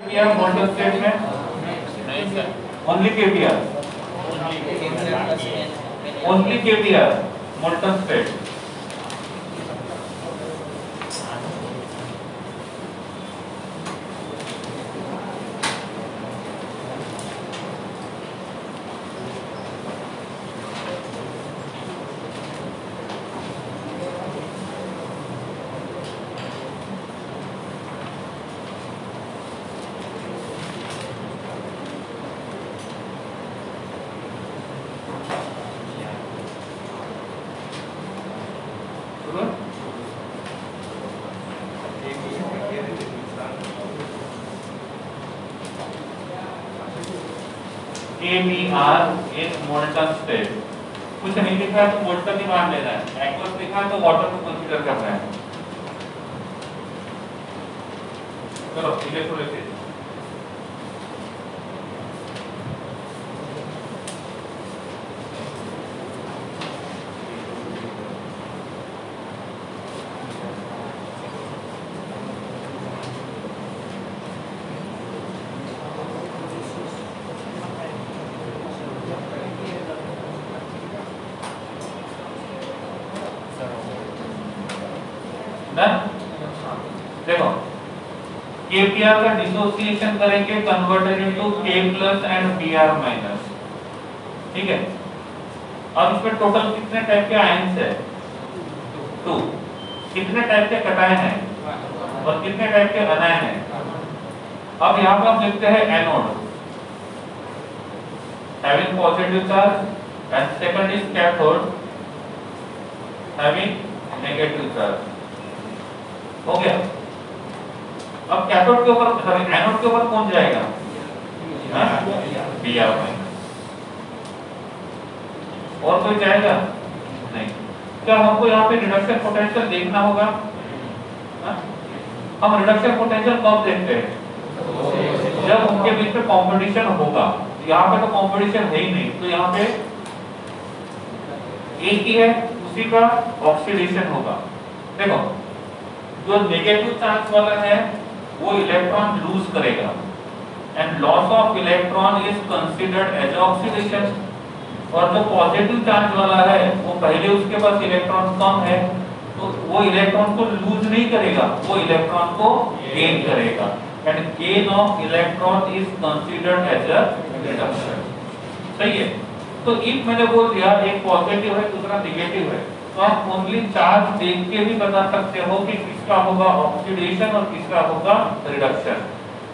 KPR molten state में नहीं sir, only KPR molten state. KPR इन molten state. कुछ नहीं लिखा है तो मोल्टन ही मान लेना है, एक्वस लिखा है तो वाटर को कंसीडर करना है। चलो इलेक्ट्रोलिसिस देखो, केपीआर का डिसोसिएशन करेंगे कन्वर्टेड इनटू के प्लस एंड बीआर माइनस। ठीक है, अब इसमें टोटल कितने टाइप के आयंस है? 2। कितने टाइप के कटायन है और कितने टाइप के अनायन है? अब यहाँ पे हम लिखते हैं anode having positive charge and second is cathode having negative charge। हो गया। अब कैथोड के ऊपर सॉरी एनोड के ऊपर कौन जाएगा? BR minus. और कोई जाएगा नहीं। क्या हमको यहाँ पे रिडक्शन पोटेंशियल देखना होगा? हम रिडक्शन पोटेंशियल कब देखते हैं? जब उनके बीच में कंपटीशन होगा। यहाँ पे तो कंपटीशन है ही नहीं, तो यहाँ पे एक ही है, उसी का ऑक्सीडेशन होगा। देखो, जो नेगेटिव चार्ज वाला है वो इलेक्ट्रॉन लूज करेगा and loss of electron is considered as oxidation. और जो पॉजिटिव चार्ज वाला है वो पहले उसके पास इलेक्ट्रॉन कम है तो वो इलेक्ट्रॉन को लूज नहीं करेगा, वो इलेक्ट्रॉन को गेन करेगा and gain of electron is considered as a reduction. सही है। तो इफ मैंने बोल दिया एक पॉजिटिव है दूसरा नेगेटिव है, तो आप ओनली चार्ज देख के भी बता सकते हो कि किसका होगा ऑक्सीडेशन और किसका होगा रिडक्शन।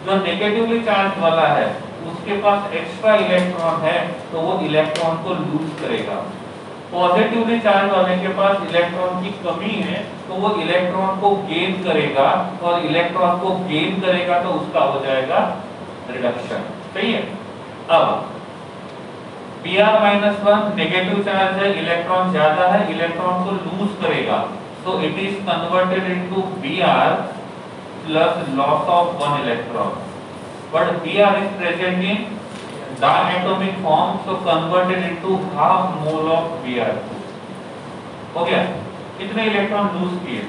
जो नेगेटिवली चार्ज वाला है उसके पास एक्स्ट्रा इलेक्ट्रॉन है तो वो इलेक्ट्रॉन को लूज करेगा। पॉजिटिवली चार्ज वाले के पास इलेक्ट्रॉन की कमी है तो वो इलेक्ट्रॉन को गेन करेगा और इलेक्ट्रॉन को गेन करेगा तो उसका हो जाएगा रिडक्शन। सही है। अब Br-1 नेगेटिव चार्ज है, इलेक्ट्रॉन ज्यादा है, इलेक्ट्रॉन को लूज करेगा, so it is converted into Br plus loss of 1 electron, but Br is present in diatomic form, so converted into half mole of Br2। हो गया। कितने इलेक्ट्रॉन लूज किए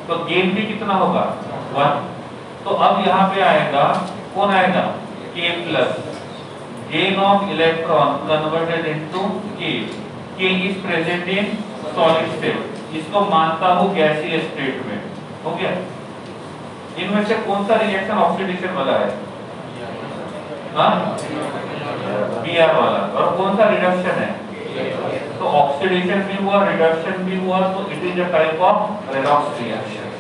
तो गेन भी कितना होगा? 1। तो अब यहाँ पे आएगा कौन आएगा? K plus gain of electron converted into K। K is present in solid state, इसको मानता हूँ गैसीय स्टेट में। हो गया। इनमें से कौन सा रिएक्शन ऑक्सीडेशन वाला है? Br वाला। और कौन सा रिडक्शन है? तो ऑक्सीडेशन भी हुआ रिडक्शन भी हुआ, तो it is a type of redox reaction.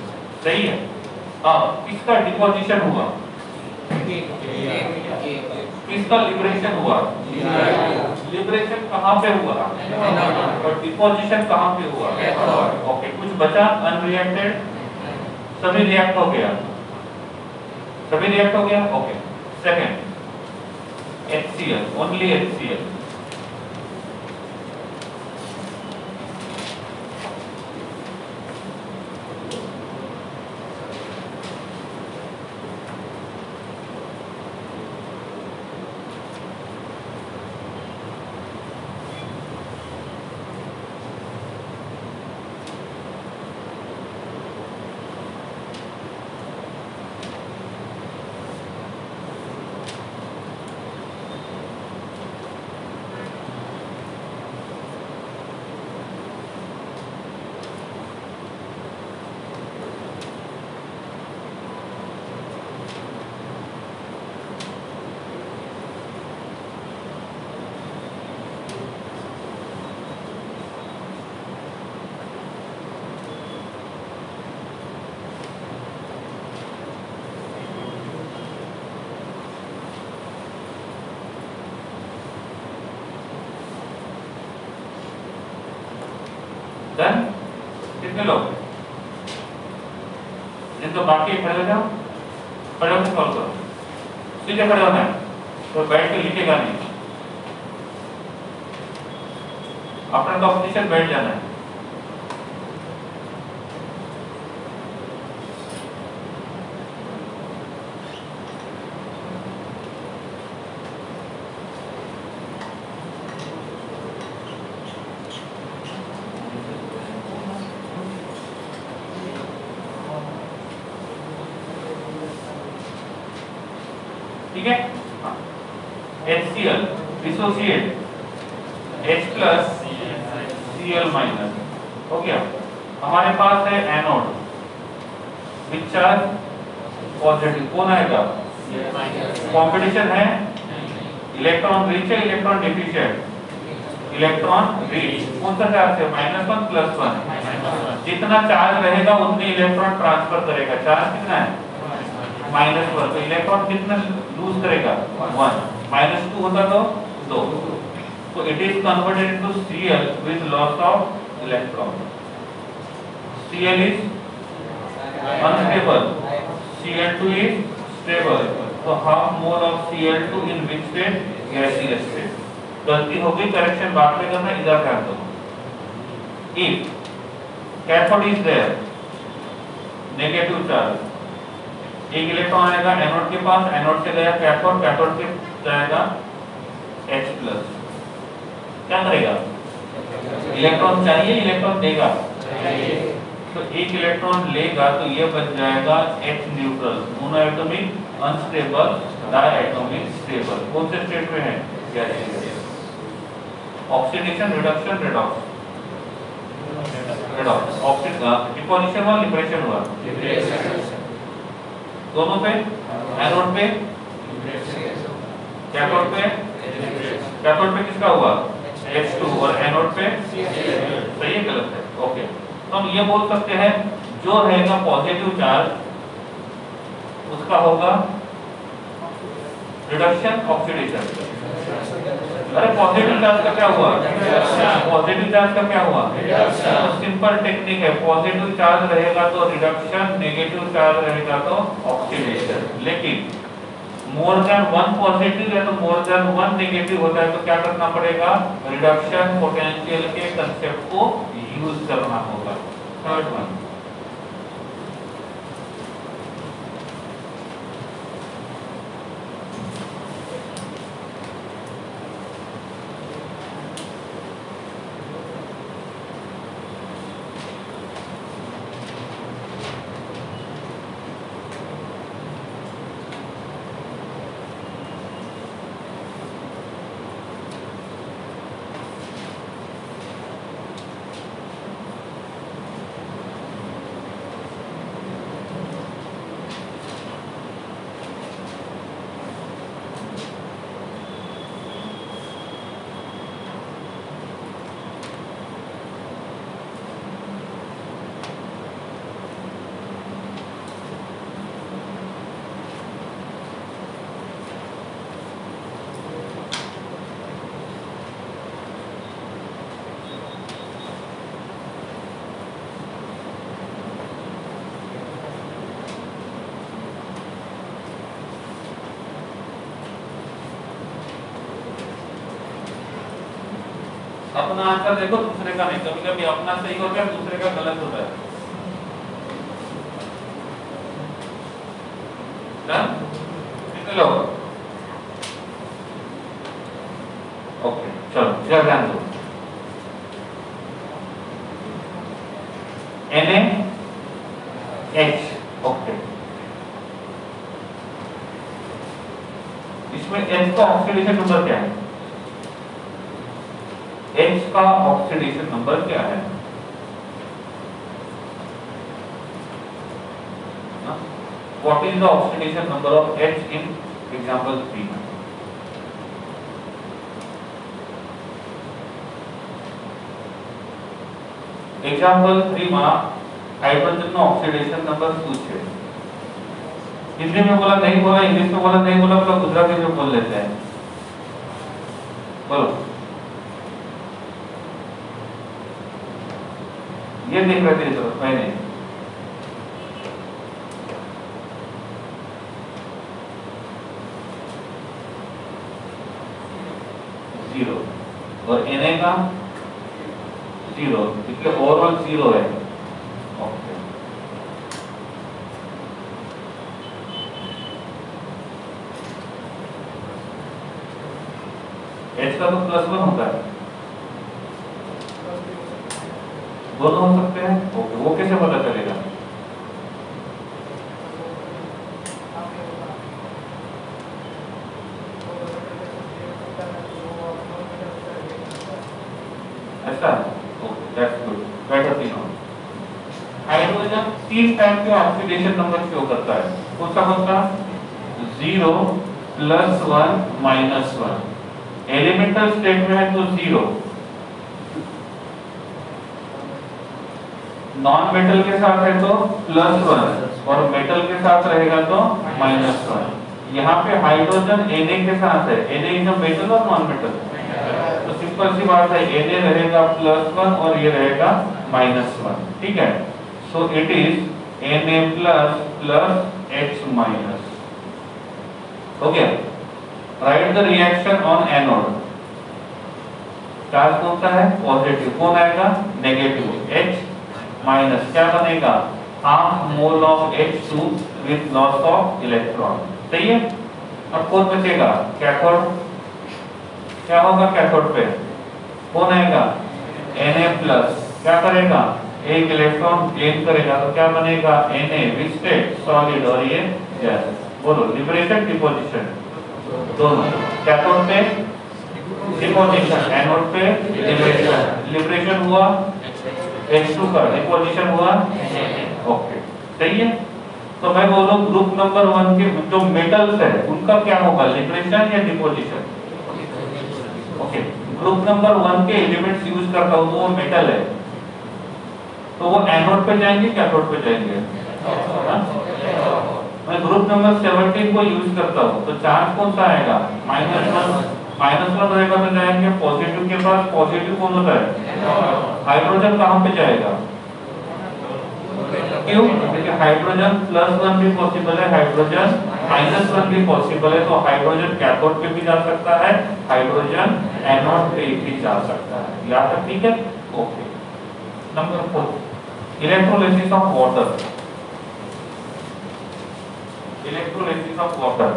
सही है। अब किसका डिपोजिशन हुआ? किसका लिबरेशन हुआ? लिबरेशन कहाँ पे हुआ? और डिपोजिशन कहाँ पे हुआ? ओके, कुछ बचा अनरिएक्टेड? सभी रिएक्ट हो गया? सभी रिएक्ट हो गया। Okay. Second HCl, only HCl। Done. कितने लोग? जिनको बाकी खड़े हो जाओ, खड़े होकर सॉल्व करो, सीधे खड़े होना है, तो बैठ के लिखेगा नहीं, अपना तो पोजीशन बैठ जाना है। ठीक है, HCl dissociate H plus Cl minus हो गया। हमारे पास है एनोड विच चार्ज पॉजिटिव, कौन आएगा? कंपटीशन है, इलेक्ट्रॉन रिच है इलेक्ट्रॉन डिफिशिएंट? Electron rich. कौन सा चार्ज है? -1 +1। जितना चार्ज रहेगा उतने इलेक्ट्रॉन ट्रांसफर करेगा। चार्ज कितना है? -1, तो इलेक्ट्रॉन कितना लूज करेगा? 1। -2 होता तो 2, तो it is converted into Cl with loss of electron. Cl is unstable, Cl2 is stable, तो half mole of Cl2 in which state? गैसीय स्टेट। गलती हो गई, करेक्शन बाद में करना, इधर ध्यान दो। If cathode is there, negative charge, एक इलेक्ट्रॉन आएगा एनोड के पास, एनोड से गया कैथोड, कैथोड से जाएगा H+। क्या करेगा? इलेक्ट्रॉन चाहिए, इलेक्ट्रॉन देगा, तो एक इलेक्ट्रॉन लेगा तो ये बन जाएगा H neutral, monoatomic unstable, diatomic stable. कौन से स्टेट में है? गैसीय। Oxidation, reduction, redox, redox. Oxidation, deposition हुआ, लिबरेशन हुआ? दोनों पे, एनोड पे, कैथोड पे, कैथोड पे किसका हुआ? H2, और एनोड पे सही है गलत है? ओके, तो हम ये बोल सकते हैं जो रहेगा पॉजिटिव चार्ज उसका होगा रिडक्शन, ऑक्सीडेशन। अरे पॉजिटिव चार्ज का क्या हुआ? पॉजिटिव चार्ज का क्या हुआ? तो सिंपल टेक्निक है, पॉजिटिव चार्ज रहेगा तो रिडक्शन, नेगेटिव चार्ज रहेगा तो ऑक्सीडेशन। लेकिन मोर देन 1 पॉजिटिव है तो मोर देन 1 नेगेटिव होता है, तो क्या करना पड़ेगा? रिडक्शन पोटेंशियल के कंसेप्ट को यूज करना होगा। थर्ड वन, अपना आंसर देखो, दूसरे का नहीं। कभी कभी अपना सही होता है, दूसरे का गलत होता है। कितने लोग? ओके, चलो जरा ध्यान दो। NaH, ओके, इसमें H का ऑक्सीडेशन नंबर क्या है? H का ऑक्सीडेशन नंबर क्या है? What is the oxidation number of H in example 3? Example 3 में हाइड्रोजन નો ઓક્સિડેશન નંબર શું છે? हिंदी में बोला नहीं बोला, इंग्लिश में बोला नहीं बोला, मतलब गुजराती में बोल लेते हैं। बोलो। ये देख रहे थे तो मैंने जीरो और Na का जीरो, इसलिए ओवरऑल जीरो है। ओके H का तो +1 होता है, दोनों हो सकते हैं। ओके वो कैसे पता चलेगा? ऐसा ओके दैट्स गुड, बेटर थी नो। हाइड्रोजन 3 टाइप के ऑक्सीडेशन नंबर शो करता है, कौन सा 0 +1 -1। एलिमेंटल स्टेट में है तो 0, नॉन मेटल के साथ है तो +1 और मेटल के साथ रहेगा तो -1। यहाँ पे हाइड्रोजन Na के साथ है, Na इज अ मेटल और नॉन मेटल, तो सिंपल सी बात है Na रहेगा +1 और ये रहेगा -1, ठीक है। So it is Na+ + H-। हो गया। Right the reaction on anode. Charge कौन सा है? पॉजिटिव, कौन आएगा? नेगेटिव। H माइनस क्या बनेगा? Half mole of H2 with loss of electron, सही है। अब कौन बचेगा? कैथोड। क्या होगा कैथोड पे? कौन आएगा? Na+, क्या करेगा? एक इलेक्ट्रॉन गेन करेगा, तो क्या बनेगा? Na विद स्टेट सॉलिड और ये गैस। बोलो लिबरेशन डिपोजिशन, दोनों। कैथोड पे डिपोजिशन, एनोड पे लिबरेशन। लिबरेशन हुआ H2 का, डिपोजिशन हुआ ओके, सही है। तो मैं बोलूं ग्रुप नंबर 1 के जो मेटल्स है उनका क्या होगा? लिबरेशन या डिपोजिशन? ओके, ग्रुप नंबर 1 के एलिमेंट्स यूज करता हूं तो वो मेटल है, तो वो एनोड पे जाएंगे कैथोड पे जाएंगे? मैं ग्रुप नंबर 17 को यूज करता हूं तो चार्ज कौन सा आएगा? -1 रहेगा तो जाएंगे पॉजिटिव के पास। पॉजिटिव कौन होता है? हाइड्रोजन कहां पे जाएगा? क्यों? क्योंकि हाइड्रोजन +1 भी पॉसिबल है, हाइड्रोजन -1 भी पॉसिबल है, तो हाइड्रोजन कैथोड पे भी जा सकता है, हाइड्रोजन एनोड पे भी जा सकता है। यहाँ तक ठीक है? Okay. Number 4, electrolysis of water. Electrolysis of water,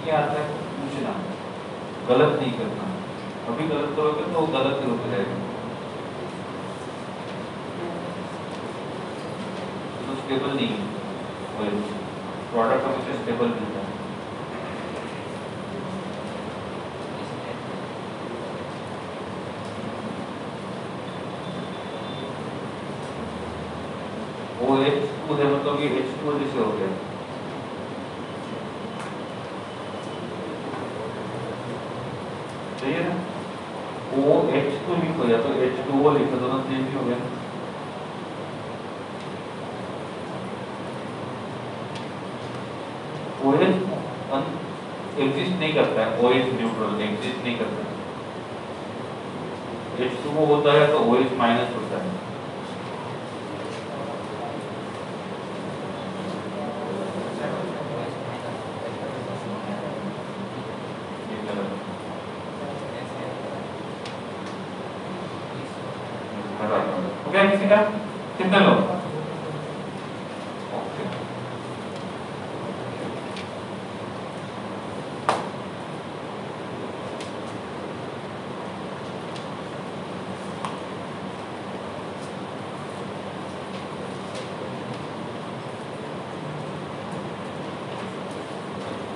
क्या आता है? पूछना, गलत नहीं करना। अभी गलत करोगे तो गलत ही होते रहेगा, तो स्टेबल नहीं है, प्रोडक्ट हमेशा स्टेबल मिलता है। वो H2 है, मतलब ये H2 जैसे हो गया। सही है ना? वो H2 लिखो या तो H2O लिखो, दोनों सेम ही हो गया। एग्जिस्ट नहीं करता है, OH न्यूट्रल एग्जिस्ट नहीं करता है। H2O होता है तो OH माइनस होता है। हो गया किसी का? कितने लोग?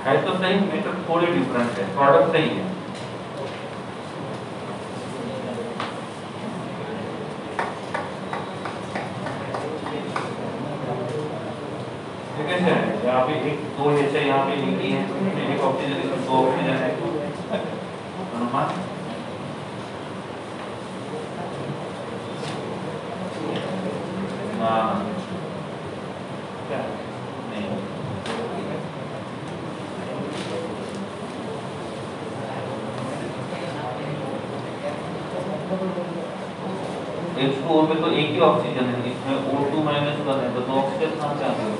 है तो सही, मेथड थोड़ी डिफरेंट है, प्रोडक्ट सही है। यहाँ पे एक दो H है, यहाँ पे एक ही है, एक ऑक्सीजन, इसमें दो ऑक्सीजन है। अनुमान क्या नहीं H2O में तो एक ही ऑक्सीजन है, इसमें O2 माइनस 1 है, तो दो ऑक्सीजन कहाँ से आ गए?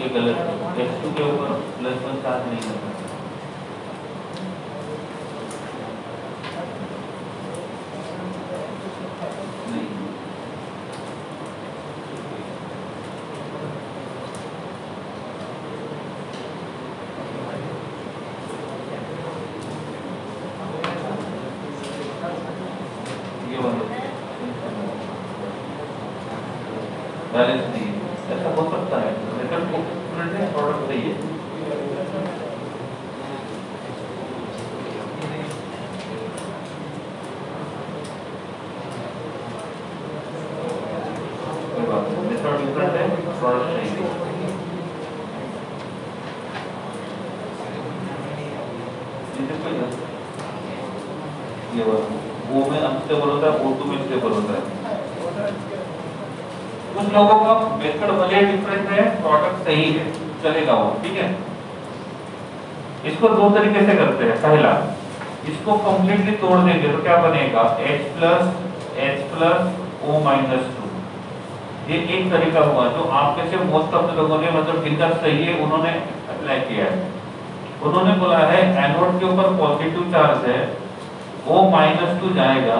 ये गलत है, H2 के ऊपर +1 चार्ज नहीं करना। बैलेंस नहीं है, ऐसा हो सकता है, मेथड को प्रोडक्ट सही है। मेथड डिफरेंट है, प्रोडक्ट सही है। ये O में अनस्टेबल होता है, O2 में स्टेबल होता है। कुछ लोगों का मेथड भले डिफरेंट है, प्रोडक्ट सही है, चलेगा वो, ठीक है। इसको दो तरीके से करते हैं। पहला, इसको कंप्लीटली तोड़ देंगे तो क्या बनेगा? H+O-2। ये एक तरीका हुआ जो आप में से मोस्ट ऑफ लोगों ने, मतलब जिनका सही है उन्होंने अप्लाई किया है। उन्होंने बोला है एनोड के ऊपर पॉजिटिव चार्ज है, O-2 जाएगा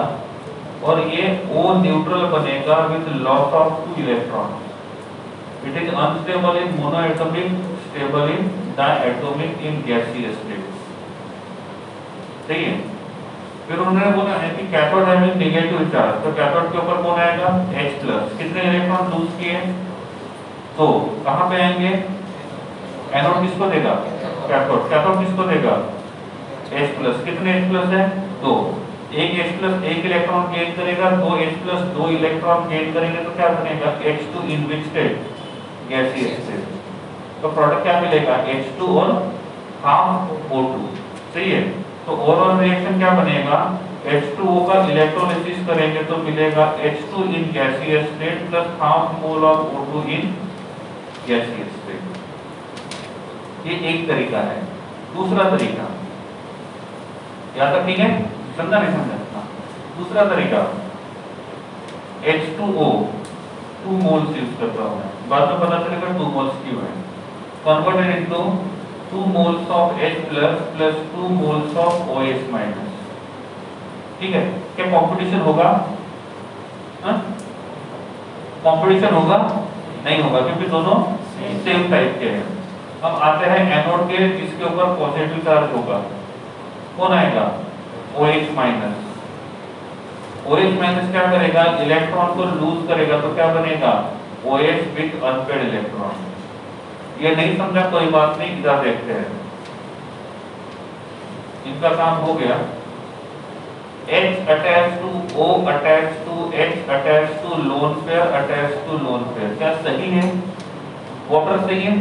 और ये O न्यूट्रल बनेगा with loss of 2 electron. It is unstable in monoatomic, stable in diatomic in gaseous state. सही है। फिर उन्होंने बोला है कि कैथोड हैविंग नेगेटिव चार्ज, तो कैथोड के ऊपर कौन आएगा? H+। कितने इलेक्ट्रॉन लूज किए? तो कहां पे आएंगे? एनोड किसको देगा? कैथोड। कैथोड किसको देगा? H+। कितने H+ है? 2। एक H+ एक इलेक्ट्रॉन गेन करेगा, दो H+ दो इलेक्ट्रॉन गेन करेंगे तो क्या बनेगा? H2 in which state? Gaseous state. तो प्रोडक्ट क्या मिलेगा? H2 और हाफ O2। सही है। तो ओवरऑल रिएक्शन क्या बनेगा? H2O का इलेक्ट्रोलिसिस करेंगे तो मिलेगा H2 in gaseous state plus half mole of O2 in gaseous state. ये एक तरीका है। दूसरा तरीका, या तक ठीक है? समझा नहीं समझा? दूसरा तरीका, H2O 2 मोल्स यूज करता हूं मैं, बाद में पता चलेगा 2 मोल्स क्यों है। Converted into 2 moles of H+ plus 2 moles of OH minus. ठीक है। क्या कंपटीशन होगा? कंपटीशन होगा? नहीं होगा, क्योंकि दोनों सेम टाइप के हैं। अब आते हैं एनोड के, जिसके ऊपर पॉजिटिव चार्ज होगा। कौन आएगा? OH minus. OH माइनस क्या करेगा? इलेक्ट्रॉन को लूज करेगा तो क्या बनेगा? OH with unpaired electron. ये नहीं समझा कोई बात नहीं, इधर देखते हैं। इनका काम हो गया। H attached to O attached to H attached to lone pair attached to lone pair। क्या सही है? वाटर सही है?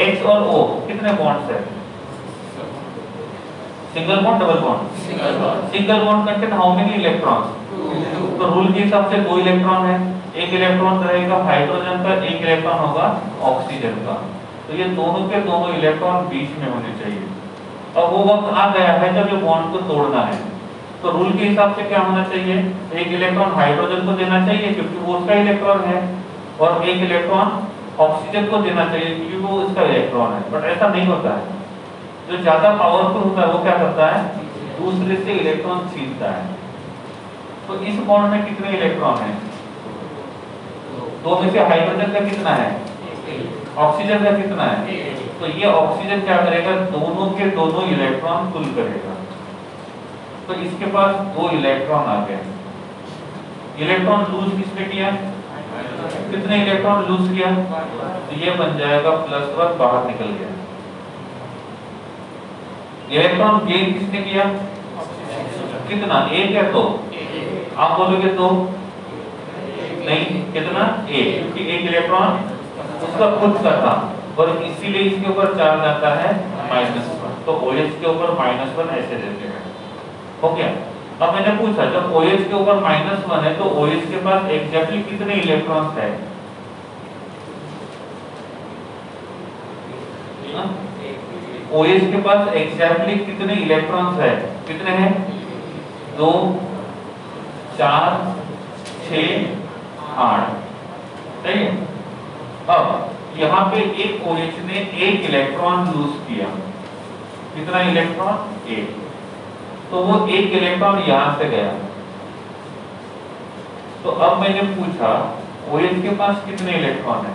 H और O कितने बॉन्ड्स है? Single bond, double bond? Single bond contain how many electrons? तो रूल के हिसाब से 2 इलेक्ट्रॉन है। एक इलेक्ट्रॉन रहेगा हाइड्रोजन का, एक इलेक्ट्रॉन होगा ऑक्सीजन का। तो ये दोनों के दोनों इलेक्ट्रॉन बीच में होने चाहिए। अब वो वक्त आ गया है जब ये बॉन्ड को तोड़ना है, तो रूल के हिसाब से क्या होना चाहिए, एक इलेक्ट्रॉन हाइड्रोजन को देना चाहिए क्योंकि वो उसका इलेक्ट्रॉन है, और एक इलेक्ट्रॉन ऑक्सीजन को देना चाहिए क्योंकि वो उसका इलेक्ट्रॉन है। बट ऐसा नहीं होता है। जो ज्यादा पावरफुल होता है वो क्या करता है, दूसरे से इलेक्ट्रॉन छीनता है। तो इस बॉन्ड में कितने इलेक्ट्रॉन हैं, दो में से हाइड्रोजन का कितना है, ऑक्सीजन का कितना है, तो ये ऑक्सीजन क्या करेगा, दोनों के दोनों इलेक्ट्रॉन पुल करेगा। तो इसके पास दो इलेक्ट्रॉन आ गए। इलेक्ट्रॉन लूज किसने किया, कितने इलेक्ट्रॉन लूज किया, तो ये बन जाएगा +1 बाहर निकल गया। इलेक्ट्रॉन गेन किसने किया, कितना, एक है तो आप बोलोगे तो नहीं, कितना, एक, क्योंकि एक इलेक्ट्रॉन उसका खुद का था और इसीलिए इसके ऊपर चार्ज आता है -1। तो OH के ऊपर -1 ऐसे देते हैं। हो गया। अब मैंने पूछा जब OH के ऊपर -1 है तो OH के पास एग्जैक्टली कितने इलेक्ट्रॉन्स है, OH के पास एग्जैक्टली कितने इलेक्ट्रॉन्स है, कितने हैं, 2 4 6 8, सही है। अब यहाँ पे एक OH ने एक इलेक्ट्रॉन लूज किया, कितना इलेक्ट्रॉन, एक, तो वो एक इलेक्ट्रॉन यहां से गया। तो अब मैंने पूछा OH के पास कितने इलेक्ट्रॉन है,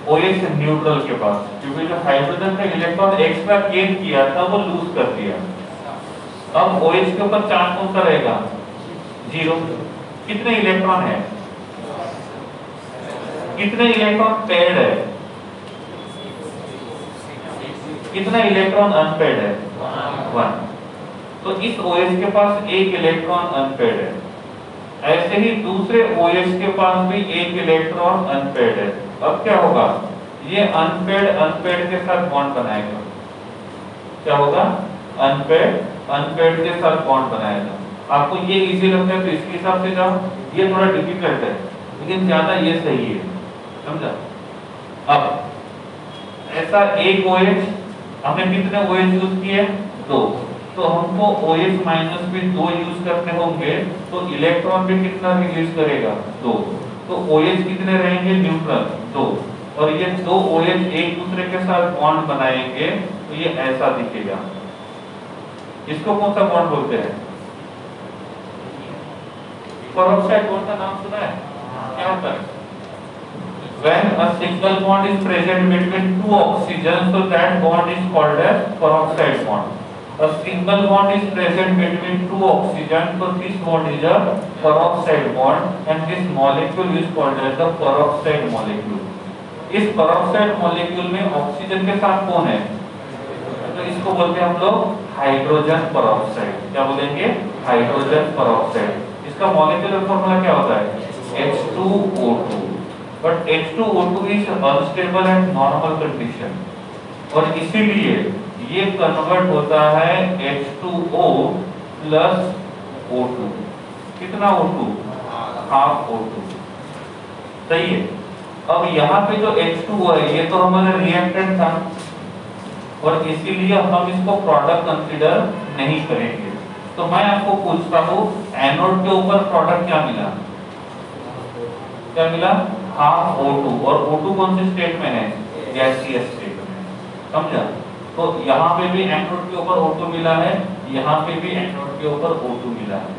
OH न्यूट्रल के पास, क्योंकि जो हाइड्रोजन का इलेक्ट्रॉन एक्स्ट्रा गेन किया था वो लूज कर दिया। अब OH के ऊपर चार्ज कौन सा रहेगा, 0। कितने इलेक्ट्रॉन है, कितने इलेक्ट्रॉन पेयर्ड है, कितना इलेक्ट्रॉन अनपेयर्ड है, 1। तो इस OH के पास एक इलेक्ट्रॉन अनपेयर्ड है। ऐसे ही दूसरे OH के पास भी एक इलेक्ट्रॉन अनपेयर्ड है। अब क्या होगा, ये अनपेयर्ड के साथ बॉन्ड बनाएगा। क्या होगा, अनपेयर्ड के साथ बॉन्ड बनाएगा। आपको ये इजी लगता है तो इसके हिसाब से जाओ, ये थोड़ा डिफिकल्ट है लेकिन ज्यादा ये सही है, समझा। अब ऐसा एक OH, हमने कितने OH यूज किए, 2, तो हमको OH माइनस भी 2 यूज करने होंगे, तो इलेक्ट्रॉन भी कितना रिलीज करेगा, 2। तो OH कितने रहेंगे, न्यूट्रल 2, और ये 2 OH एक दूसरे के साथ बॉन्ड बनाएंगे तो ये ऐसा दिखेगा। इसको कौन सा बॉन्ड बोलते हैं, पेरोक्साइड बॉन्ड का नाम सुना है, क्या होता है, when a single bond is present between two oxygens, so that bond is called as peroxide bond. A single bond is present between two oxygens, so this bond is a peroxide bond, and this molecule is called as the peroxide molecule. इस peroxide molecule में oxygen के साथ कौन है, तो इसको बोलते हैं हम लोग हाइड्रोजन peroxide। क्या बोलेंगे, हाइड्रोजन peroxide। इसका मॉलिक्यूलर फॉर्मूला क्या होता है, H2O2। But H2O2 is unstable at normal condition, और इसीलिए ये कन्वर्ट होता है H2O प्लस O2। कितना O2, हाफ O2, सही है। अब यहाँ पे जो H2O है ये तो हमारा रिएक्टेंट था और इसीलिए हम इसको प्रोडक्ट कंसीडर नहीं करेंगे। तो मैं आपको पूछता हूँ एनोड के ऊपर प्रोडक्ट क्या मिला, क्या मिला, हाफ O2, और O2 कौन से स्टेट में है, गैसियस स्टेट में, समझा। तो यहाँ पे भी एनोड के ऊपर O2 मिला है, यहाँ पे भी एनोड के ऊपर O2 मिला है,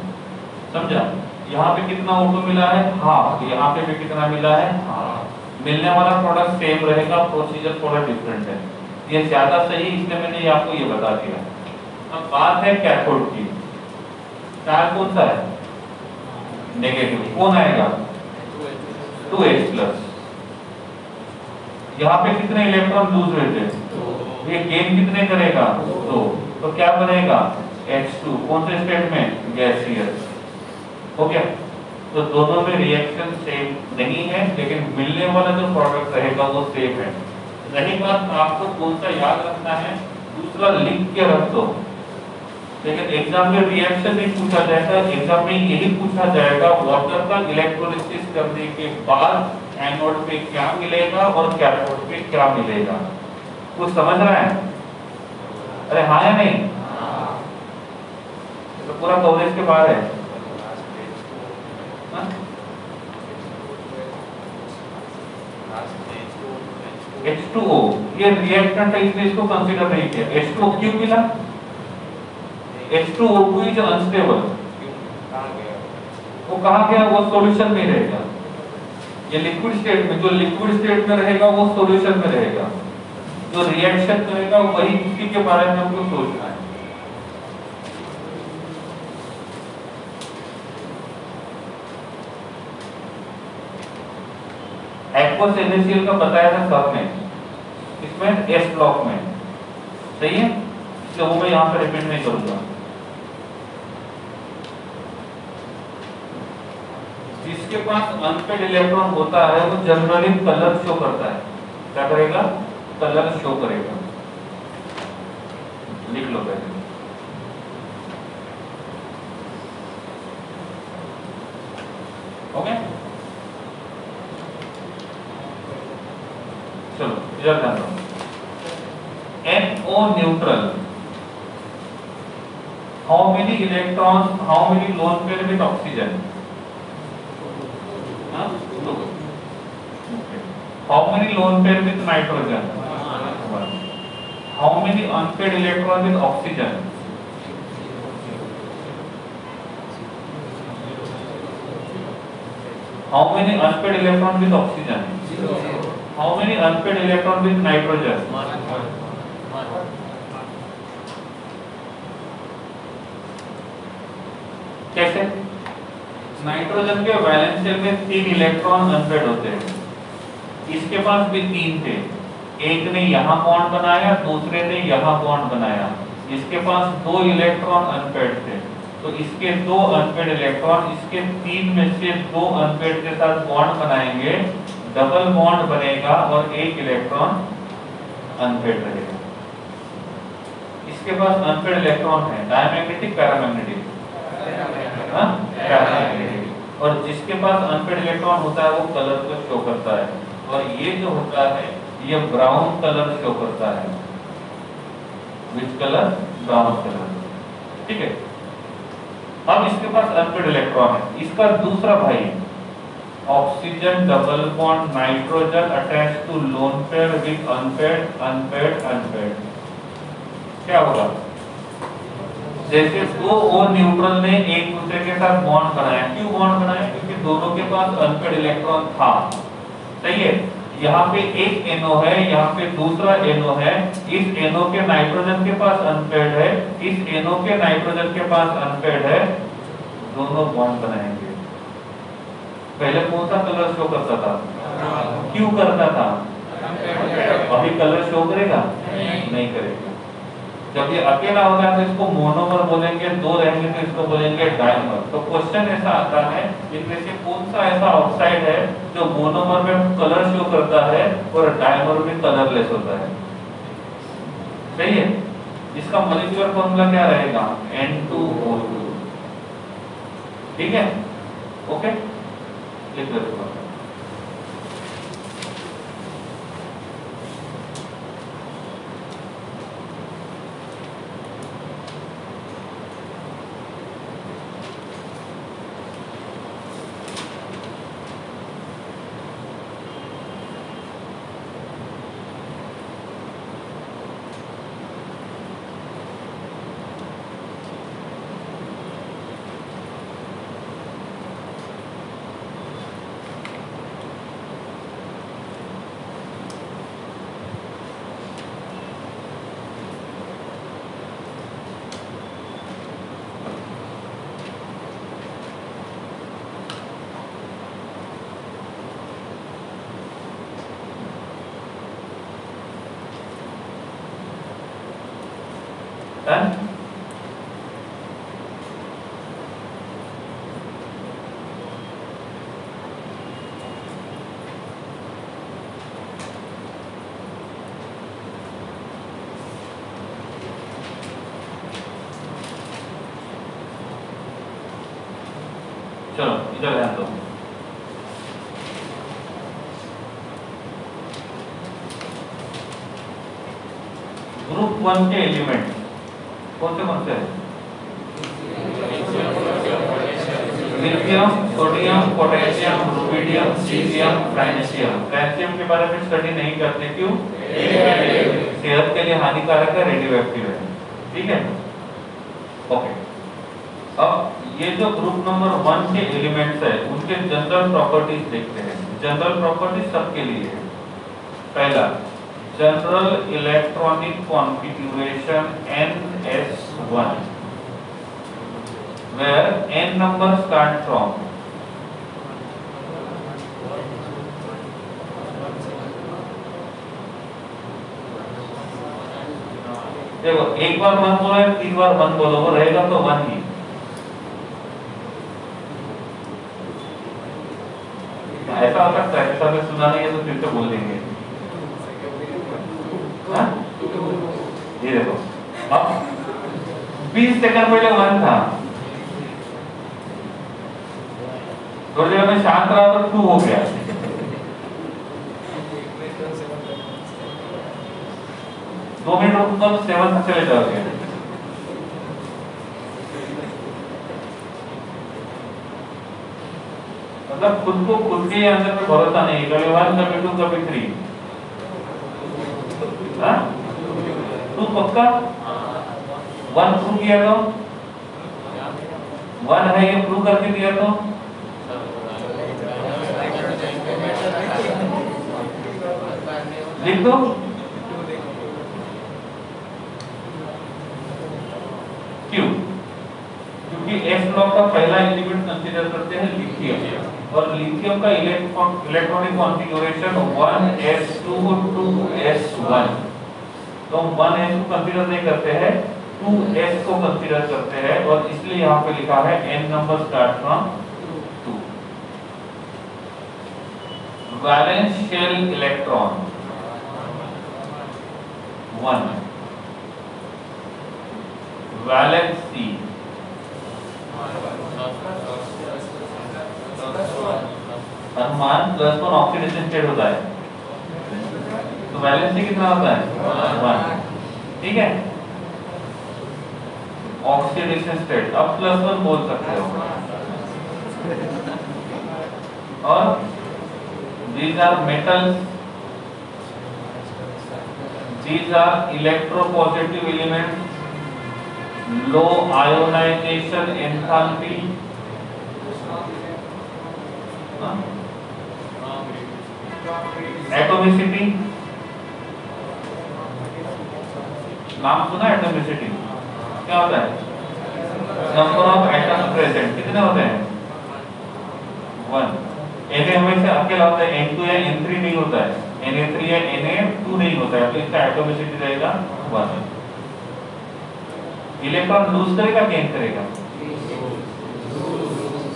समझा। यहाँ पे कितना O2 मिला है, हाफ, यहाँ पे भी कितना मिला है, हाफ। मिलने वाला प्रोडक्ट सेम रहेगा, प्रोसीजर थोड़ा डिफरेंट है। ये ज्यादा सही इसलिए मैंने आपको ये बता दिया। अब बात है कैथोड की, चार्ज कौन सा है, नेगेटिव, कौन आएगा, 2H प्लस। यहाँ पे कितने इलेक्ट्रॉन लूज हुए थे, ये गेन कितने करेगा, 2, तो क्या बनेगा, H2, कौन से स्टेट में, गैसियस। हो गया। तो दोनों में रिएक्शन सेम नहीं है लेकिन मिलने वाला जो प्रोडक्ट रहेगा वो सेम है। रही बात आपको कौन सा याद रखना है, दूसरा लिख के रख दो, लेकिन एग्जाम में रिएक्शन नहीं पूछा जाएगा, एग्जाम में यही पूछा जाएगा वाटर का इलेक्ट्रोलिसिस करने के बाद एनोड पे क्या मिलेगा और कैथोड पे क्या मिलेगा। कुछ समझ रहा है? अरे हाँ या नहीं? तो पूरा कवरेज के बाहर है। H2O ये रिएक्टेंट है इसलिए इसको कंसीडर नहीं किया। H2O क्यों मिला? H2O2 is unstable. वो कहाँ गया? वो सॉल्यूशन में रहेगा। ये लिक्विड स्टेट में, जो लिक्विड स्टेट में रहेगा वो सॉल्यूशन में रहेगा, जो रिएक्शन करेगा वही, उसी के बारे में हमको सोचना है। एक्वस NaCl का बताया था सब में, इसमें एस ब्लॉक में, सही है, इसलिए वो मैं यहाँ पे रिपीट नहीं करूंगा। जिसके पास अनपेड इलेक्ट्रॉन होता है वो जनरली कलर शो करता है। क्या करेगा? कलर शो करेगा। लिख लो पहले। ओके, चलो इधर ध्यान दो। NO neutral, how many electrons, how many lone pair with oxygen? How many lone pair with nitrogen? How many unpaired electrons with oxygen? How many unpaired electrons with oxygen? How many unpaired electrons with nitrogen? कैसे? Nitrogen के valence shell में 3 electron unpaired होते हैं, इसके पास भी 3 थे, एक ने यहाँ बॉन्ड बनाया, दूसरे ने यहाँ बॉन्ड बनाया, इसके पास 2 इलेक्ट्रॉन अनपेड थे, तो इसके 2 अनपेड इलेक्ट्रॉन इसके 3 में से 2 अनपेड के साथ बॉन्ड बनाएंगे, डबल बॉन्ड बनेगा और 1 इलेक्ट्रॉन अनपेड रहेगा। इसके पास अनपेड इलेक्ट्रॉन है, डायमैग्नेटिक पैरामैग्नेटिक, और जिसके पास अनपेड इलेक्ट्रॉन होता है वो कलर को शो करता है, और ये जो होता है ये ब्राउन कलर शो करता है। Which colour? Brown colour. ठीक है, अब इसके पास अनपेड इलेक्ट्रॉन है, इसका दूसरा भाई oxygen double bond nitrogen attach to lone pair with unpaid unpaid unpaid, क्या होगा? जैसे 2 O न्यूट्रल ने एक दूसरे के साथ बॉन्ड बनाया, क्यों बॉन्ड बनाया? क्योंकि दोनों के पास अनपेड इलेक्ट्रॉन था, सही है। यहाँ पे एक NO है, यहाँ पे दूसरा NO है, इस NO के नाइट्रोजन के पास अनपेड है, इस NO के नाइट्रोजन के पास अनपेड है, दोनों बॉन्ड बनाएंगे। पहले कौन सा कलर शो करता था? क्यों करता था? अभी कलर शो करेगा? नहीं करेगा। जब ये अकेला होगा तो इसको मोनोमर बोलेंगे, 2 रहेंगे तो इसको बोलेंगे डायमर। तो क्वेश्चन ऐसा आता है, इनमें से कौन सा ऐसा ऑक्साइड है जो मोनोमर में कलर शो करता है और डायमर में कलरलेस होता है? सही है। इसका मॉलिक्यूलर फॉर्मूला क्या रहेगा? N2O2। ठीक है, ओके, लिख दो। Done? चलो इधर ध्यान दो। ग्रुप 1 के एलिमेंट कौन से हैं? Lithium, sodium, potassium, rubidium, caesium, francium. Francium के बारे में स्टडी नहीं करते, क्यों? सेहत के लिए हानिकारक है, रेडियो एक्टिव है। ठीक है, ओके। अब ये जो ग्रुप नंबर 1 के एलिमेंट्स है उनके जनरल प्रॉपर्टीज देखते हैं। जनरल प्रॉपर्टीज सबके लिए है। पहला, general electronic configuration NS1 where n number start from देखो, एक बार 1 बोलो या 3 बार 1 बोलो, वो रहेगा तो 1 ही। ऐसा हो सकता है, ऐसा मैं सुना नहीं है तो फिर से बोल देंगे। हाँ? ये देखो, अब 20 सेकंड पहले 1 था, थोड़ी देर में शांत रहा तो 2 हो गया। दो मिनट रुको तो 7 तक चले जाओगे। मतलब खुद को खुद के अंदर में भरोसा नहीं, कभी 1 कभी 2 कभी 3। हाँ? 2 पक्का? 1 प्रूव किया तो 1 है, ये प्रूव करके दिया तो लिख दो। क्यों? क्योंकि S ब्लॉक का पहला एलिमेंट कंसीडर करते हैं लिथियम, और लिथियम का इलेक्ट्रॉनिक कॉन्फ़िगरेशन 1s2 2s1। तो हम 1s को कंसीडर नहीं करते हैं, 2s को कंसीडर करते हैं, और इसलिए यहाँ पे लिखा है n number start from 2। Valence shell electron 1, valency अनुमान +1 ऑक्सीडेशन स्टेट होता है, तो वैलेंसी कितना होता है? 1। ठीक है, ऑक्सीडेशन स्टेट अब +1 बोल सकते हो। और these are metals, these are electropositive elements, low ionization enthalpy, atomicity. नाम सुना एटॉमिसिटी? क्या होता है? Number of atoms present. कितने होते हैं? 1। Na हमेशा अकेला होता है, N2 या N3 नहीं होता है, Na3 या Na2 नहीं होता है, तो इसका एटॉमिसिटी रहेगा 1। इलेक्ट्रॉन लूज करेगा, गेन करेगा?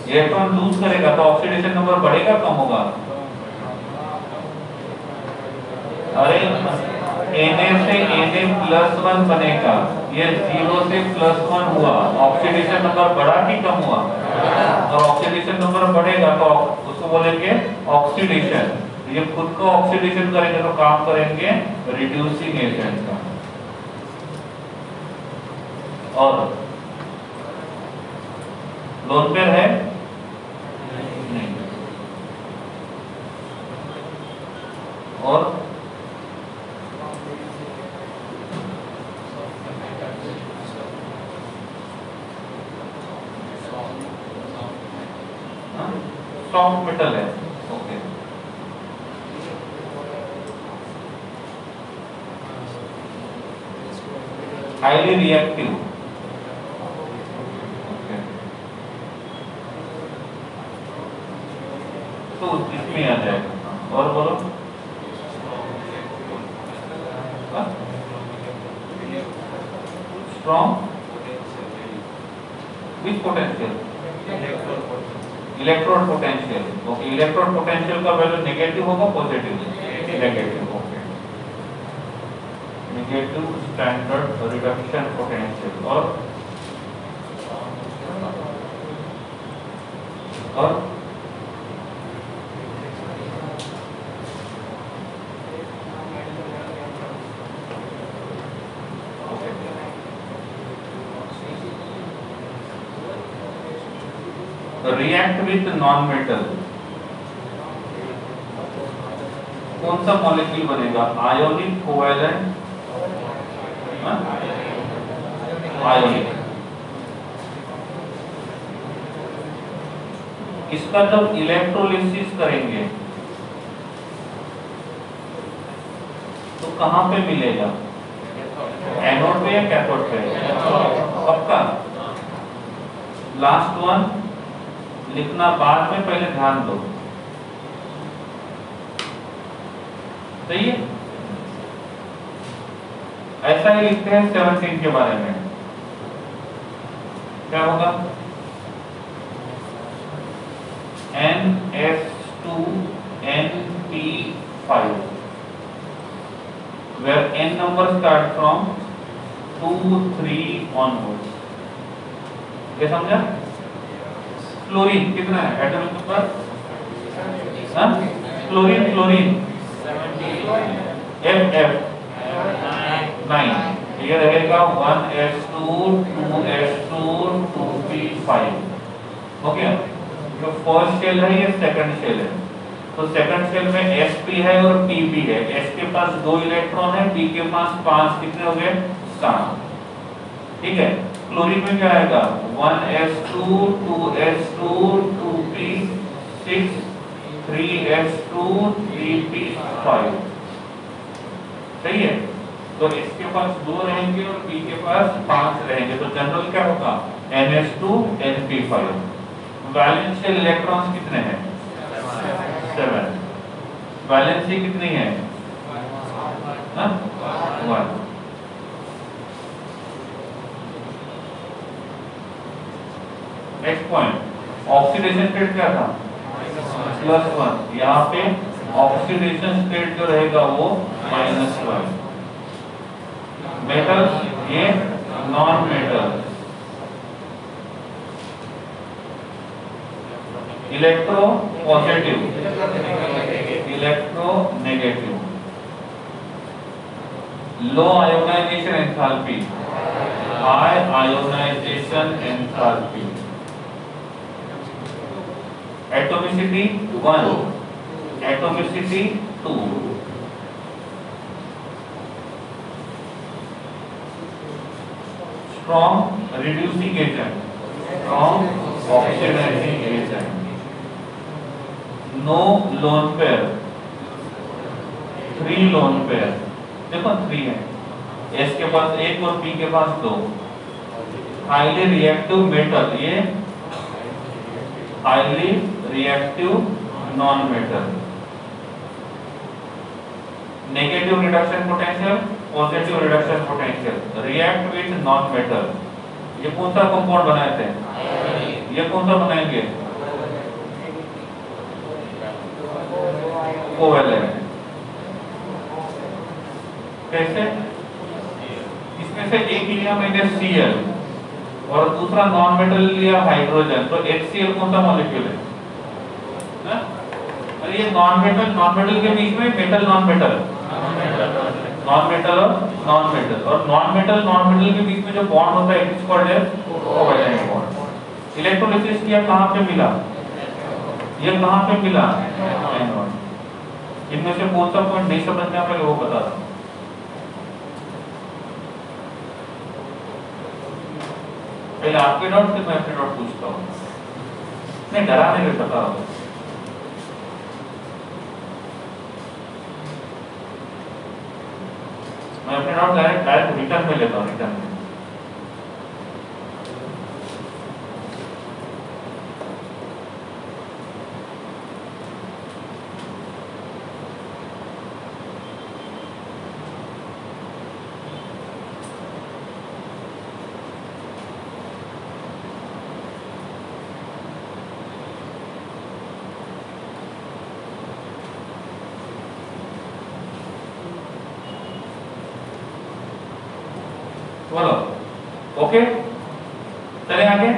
इलेक्ट्रॉन लूज करेगा, तो ऑक्सीडेशन नंबर बढ़ेगा, कम होगा? अरे Na से Na+1 बनेगा, ये 0 से +1 हुआ, ऑक्सीडेशन नंबर बढ़ा कि कम हुआ? और ऑक्सीडेशन नंबर बढ़ेगा तो उसको बोलेंगे ऑक्सीडेशन। ये खुद को ऑक्सीडेशन करेंगे तो काम करेंगे रिड्यूसिंग एजेंट का। और लोन पेयर है नहीं, और सॉफ्ट मेटल है। Okay, highly reactive. ओके, तो इसमें आ जाएगा। और बोलो, strong which potential? Electrode potential. Okay, electrode potential का वैल्यू नेगेटिव होगा, positive? Negative. Okay, negative standard reduction potential. React with non metal, कौन सा मॉलिक्यूल बनेगा? Ionic, covalent, ionic. इसका जब इलेक्ट्रोलिसिस करेंगे तो कहां पे मिलेगा? एनोड पे या कैथोड पे? पक्का? लास्ट वन लिखना बाद में, पहले ध्यान दो। सही है? ऐसा ही लिखते हैं 17 के बारे में। क्या होगा? NS2NP5, where n number start from 2, 3 onwards। ये समझा? क्लोरीन कितना है एटॉमिक नंबर? क्लोरीन FF 9, ये रहेगा 1s2 2s2 2p5। ओके, जो फर्स्ट शेल है ये सेकंड शेल है, तो सेकंड शेल में sp है और pb है। s के पास 2 इलेक्ट्रॉन है, p के पास 5, कितने हो गए? 7। ठीक है, क्लोरीन में क्या आएगा? 1s2 2s2 2p6 3s2 3p5। सही है? तो इसके पास 2 रहेंगे और p के पास 5 रहेंगे, तो जनरल क्या होगा? NS2NP5। वैलेंस शेल इलेक्ट्रॉन्स कितने हैं? 7। वैलेंसी कितनी है? 1। नेक्स्ट पॉइंट, ऑक्सीडेशन स्टेट क्या था? +1। यहाँ पे ऑक्सीडेशन स्टेट जो रहेगा वो -1। मेटल, ये non metal. Electropositive, electronegative. Low ionization enthalpy, high ionization enthalpy. Atomicity 1, atomicity 2। Strong reducing agent, strong oxidizing agent. No lone pair, 3 lone pair. देखो 3 है, S के पास 1 और P के पास 2। हाईली रिएक्टिव मेटल, ये highly reactive non metal. Negative reduction potential, positive reduction potential, react with non metal. ये कौन सा compound बनाए थे? ये कौन सा बनाएंगे? कोवैलेंट। कैसे? इसमें से एक लिया मैंने Cl और दूसरा नॉन मेटल लिया हाइड्रोजन, तो HCl कौन सा मॉलिक्यूल है? और ये नॉन मेटल के बीच में metal non metal, non metal और नॉन मेटल, और नॉन मेटल के बीच में जो बॉन्ड होता है it is called as covalent bond. Electrolysis किया, कहां पे मिला? ये कहां पे मिला? एनोड। इनमें से कौन सा पॉइंट नहीं समझना पहले वो बता दो। पहले आपके डाउट, फिर मैं अपने डाउट पूछता हूँ। नहीं, डराने में बता दो। मैं अपने डाउट डायरेक्ट रिटर्न में लेता हूँ, रिटर्न में। बोलो ओके, चले आगे।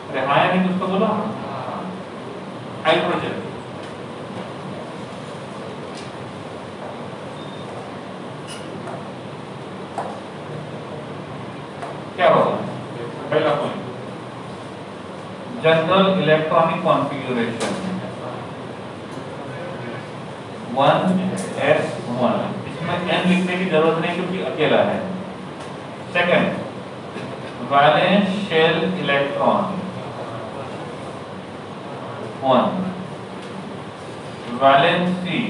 अरे हाँ या नहीं कुछ तो बोलो। हाइड्रोजन, क्या होगा? पहला point general electronic configuration 1s1, इसमें n लिखने की जरूरत नहीं क्योंकि अकेला है। Second valence shell electron 1, valency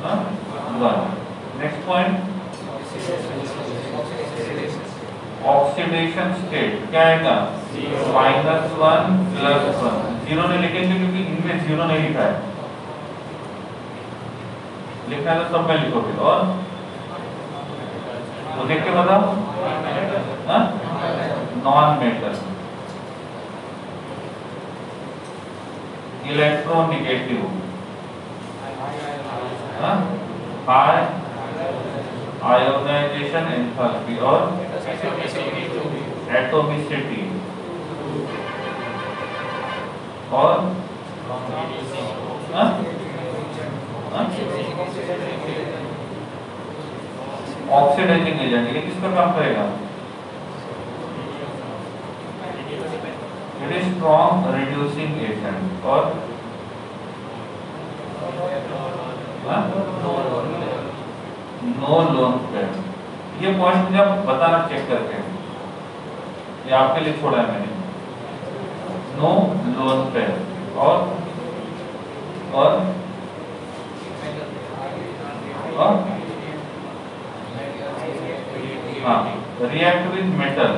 1। Next point oxidation state क्या आएगा -1 +1। जीरो नहीं लिखेंगे क्योंकि इनमें जीरो नहीं लिखा है, लिखना है तो सब में लिखोगे। और तो देख के बताओ, non metal electronegative, high ionization enthalpy और एटॉमिसिटी और ऑक्सीडाइजिंग एजेंट, ये किसका काम करेगा? It is strong reducing agent और नो लोन पेयर। ये पॉइंट मुझे आप बताना चेक करके, ये आपके लिए छोड़ा है मैंने। नो लोन पेयर और रिएक्ट विद मेटल,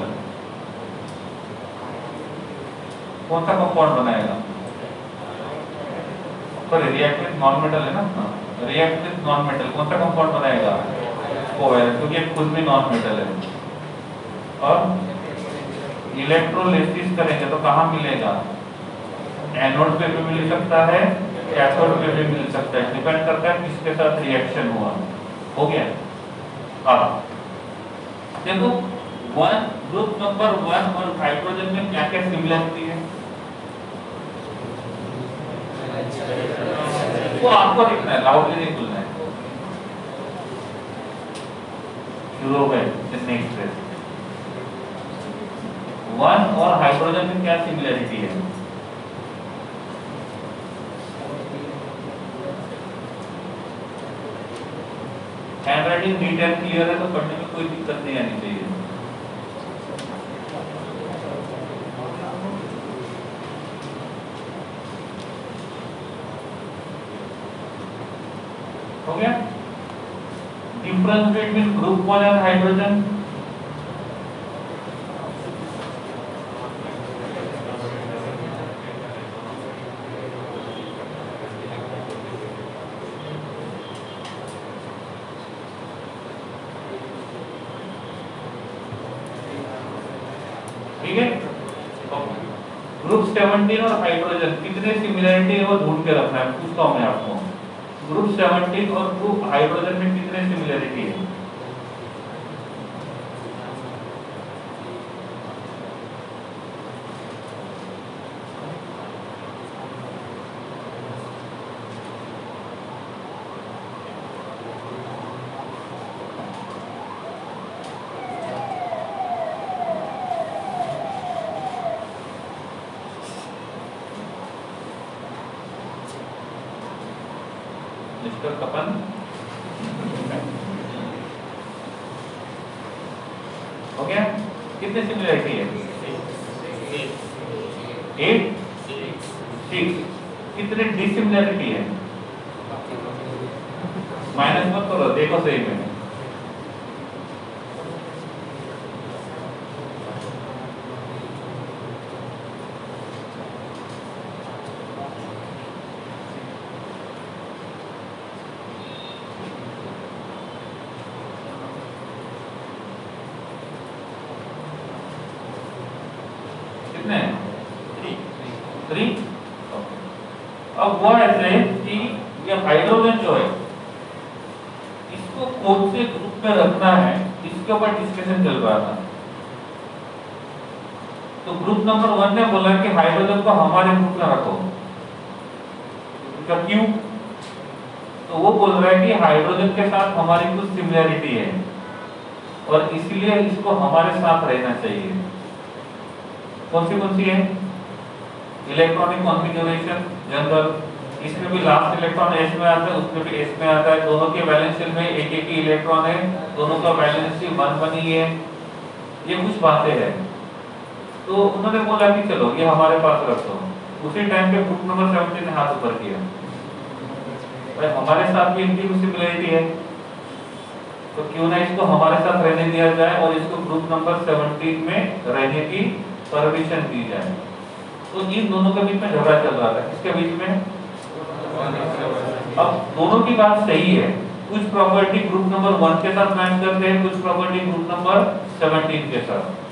कौन सा कंपाउंड बनाएगा? Sorry react with non metal है ना, रिएक्ट विद नॉन मेटल कौन सा कंपाउंड बनाएगा? कोवैलेंट, क्योंकि खुद भी नॉन मेटल है। और इलेक्ट्रोलिसिस करेंगे तो कहाँ मिलेगा? एनोड पे भी मिल सकता है, कैथोड पे भी मिल सकता है, डिपेंड करता है किसके साथ रिएक्शन हुआ। हो गया? अब देखो ग्रुप नंबर 1 और हाइड्रोजन में क्या क्या सिमिलरिटी है वो आपको देखना है, लाउडली नहीं बोलना है। शुरू हो गए नेक्स्ट है 1 और हाइड्रोजन में क्या सिमिलरिटी है? हैंडराइटिंग नीट एंड क्लियर है तो पढ़ने में कोई दिक्कत नहीं आनी चाहिए। हो गया? Difference between group 1 and hydrogen, ठीक है? ग्रुप 17 और हाइड्रोजन कितने सिमिलरिटी है वो ढूंढ के रखना है, पूछता हूं मैं आपको। ग्रुप 17 और ग्रुप हाइड्रोजन में कितने सिमिलरिटी है? मिस्टर कपन, हो गया? कितने सिमिलरिटी है? 8 6। कितने डिसिमिलरिटी है? माइनस मत करो, देखो सही में। कितने? 3। अब वो ऐसे कि ये हाइड्रोजन जो है इसको कौन से ग्रुप में रखना है इसके ऊपर डिस्कशन चल रहा था। तो ग्रुप नंबर 1 ने बोला कि हाइड्रोजन को हमारे ग्रुप में रखो। क्यों? तो वो बोल रहा है कि हाइड्रोजन के साथ हमारी कुछ सिमिलरिटी है और इसीलिए इसको हमारे साथ रहना चाहिए। कौन सी है? इलेक्ट्रॉनिक कॉन्फ़िगरेशन जनरल, इसमें भी लास्ट इलेक्ट्रॉन s में आता है, उसमें भी s में आता है, दोनों के वैलेंस शेल में एक एक ही इलेक्ट्रॉन है, दोनों का वैलेंस शेल 1 ही है। ये कुछ बातें हैं। तो उन्होंने बोला कि चलो ये हमारे पास रख दो। उसी टाइम पे ग्रुप नंबर 17 ने हाथ ऊपर किया, भाई हमारे साथ भी इनकी कुछ सिमिलरिटी है, तो क्यों ना इसको हमारे साथ रहने दिया जाए और इसको ग्रुप नंबर 17 में रहने की परमिशन दी जाए। तो इन दोनों के बीच में झगड़ा चल रहा था, किसके बीच में? अब दोनों की बात सही है, कुछ प्रॉपर्टी ग्रुप नंबर 1 के साथ मैच करते हैं, कुछ प्रॉपर्टी ग्रुप नंबर 17 के साथ।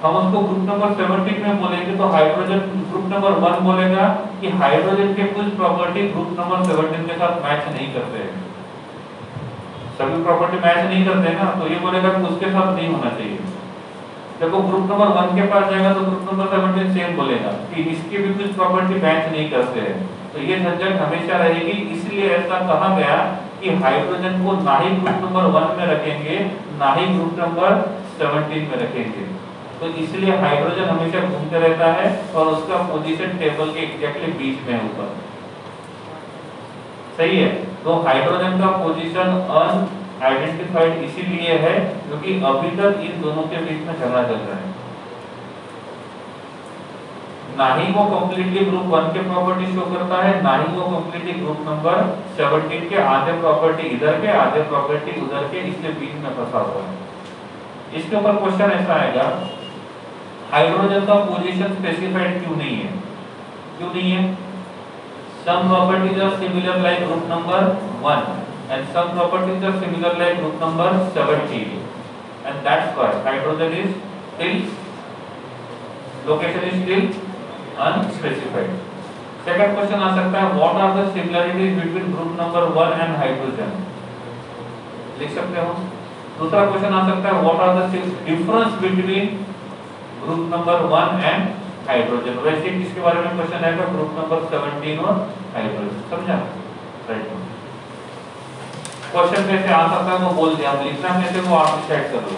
हम उसको ग्रुप नंबर 17 में बोलेंगे तो हाइड्रोजन ग्रुप नंबर 1 बोलेगा कि हाइड्रोजन के कुछ प्रॉपर्टी ग्रुप नंबर 17 के साथ मैच नहीं करते हैं, सभी प्रॉपर्टी मैच नहीं करते ना, तो ये बोलेगा कि उसके साथ नहीं होना चाहिए। जब वो ग्रुप नंबर 1 के पास जाएगा तो ग्रुप नंबर 17 सेम बोलेगा कि इसके भी कुछ प्रॉपर्टी मैच नहीं करते हैं, तो ये झंझट हमेशा रहेगी। इसलिए ऐसा कहा गया कि हाइड्रोजन को ना ही ग्रुप नंबर 1 में रखेंगे, ना ही ग्रुप नंबर 17 में रखेंगे। तो इसलिए हाइड्रोजन हमेशा घूमते रहता है और उसका पोजीशन टेबल के एग्जैक्टली बीच में ऊपर, सही है। तो हाइड्रोजन का पोजीशन अनआइडेंटिफाइड इसीलिए है क्योंकि अभी तक इन दोनों के बीच में झगड़ा चल रहा है। ना ही वो कंप्लीटली ग्रुप 1 के प्रॉपर्टी शो करता है, ना ही वो कंप्लीटली ग्रुप नंबर 17 के आधे प्रॉपर्टी इधर के आधे प्रॉपर्टी उधर के, इसके बीच में फंसा हुआ है। इसके ऊपर क्वेश्चन ऐसा आएगा, हाइड्रोजन का पोजीशन स्पेसिफाइड क्यों नहीं है? क्यों नहीं है? Some properties are similar like group number 1 and some properties are similar like group number 17 and that's why hydrogen is still location is still unspecified. Second question आ सकता है, what are the similarities between group number 1 and hydrogen? लिख सकते हो। दूसरा question आ सकता है, what are the difference between group number 1 and hydrogen. वैसे किसके बारे में क्वेश्चन आएगा? ग्रुप नंबर 17 और हाइड्रोजन, समझा? राइट। क्वेश्चन कैसे आ सकता है वो बोल दिया, लिखना कैसे वो आप डिसाइड कर लो।